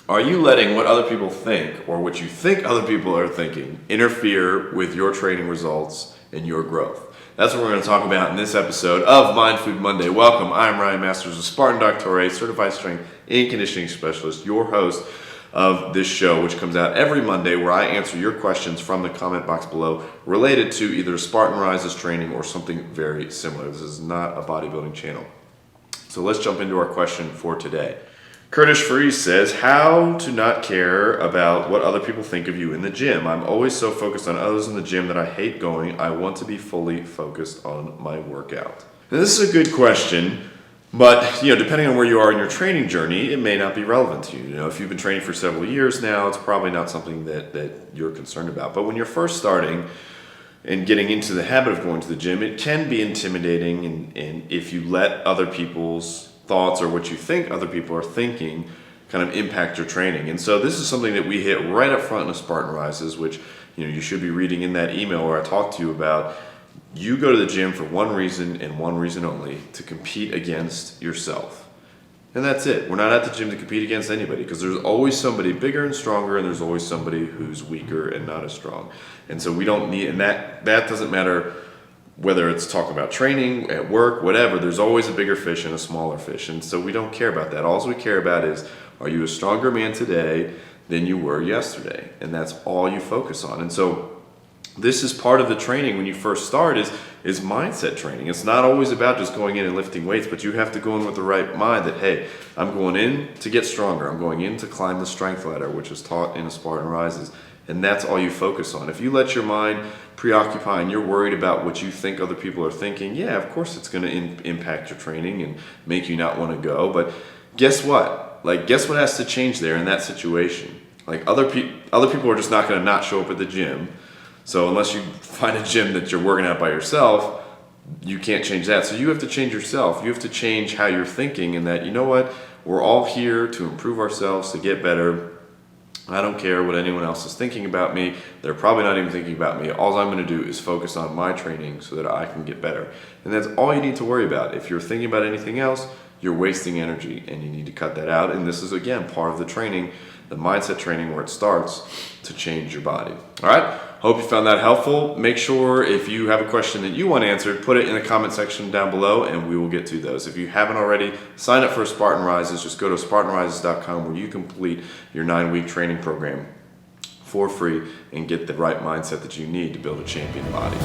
Are you letting what other people think or what you think other people are thinking interfere with your training results and your growth? That's what we're going to talk about in this episode of Mind Food Monday. Welcome. I'm Ryan Masters of Spartan Doctore, Certified Strength and Conditioning Specialist, your host of this show, which comes out every Monday, where I answer your questions from the comment box below related to either Spartan Rises training or something very similar. This is not a bodybuilding channel. So let's jump into our question for today. Curtis Freeze says, how to not care about what other people think of you in the gym. I'm always so focused on others in the gym that I hate going. I want to be fully focused on my workout. Now, this is a good question, but depending on where you are in your training journey, it may not be relevant to you. If you've been training for several years now, it's probably not something that you're concerned about. But when you're first starting and getting into the habit of going to the gym, it can be intimidating, and if you let other people's thoughts or what you think other people are thinking kind of impact your training. And so this is something that we hit right up front in the Spartan Rises, which you should be reading in that email where I talked to you about. You go to the gym for one reason and one reason only: to compete against yourself. And that's it. We're not at the gym to compete against anybody, because there's always somebody bigger and stronger, and there's always somebody who's weaker and not as strong. And so we don't need, and that doesn't matter whether it's talking about training, at work, whatever. There's always a bigger fish and a smaller fish. And so we don't care about that. All we care about is, are you a stronger man today than you were yesterday? And that's all you focus on. And so this is part of the training when you first start is mindset training. It's not always about just going in and lifting weights, but you have to go in with the right mind that, hey, I'm going in to get stronger. I'm going in to climb the strength ladder, which is taught in a Spartan Rises. And that's all you focus on. If you let your mind preoccupy and you're worried about what you think other people are thinking, yeah, of course it's going to impact your training and make you not want to go. But guess what? Guess what has to change there in that situation? Other people are just not going to not show up at the gym. So unless you find a gym that you're working out by yourself, you can't change that. So you have to change yourself. You have to change how you're thinking, and that, we're all here to improve ourselves, to get better. I don't care what anyone else is thinking about me. They're probably not even thinking about me. All I'm going to do is focus on my training so that I can get better. And that's all you need to worry about. If you're thinking about anything else, you're wasting energy, and you need to cut that out. And this is, again, part of the training, the mindset training, where it starts to change your body. All right? Hope you found that helpful. Make sure if you have a question that you want answered, put it in the comment section down below, and we will get to those. If you haven't already, sign up for Spartan Rises. Just go to SpartanRises.com, where you complete your 9-week training program for free and get the right mindset that you need to build a champion body.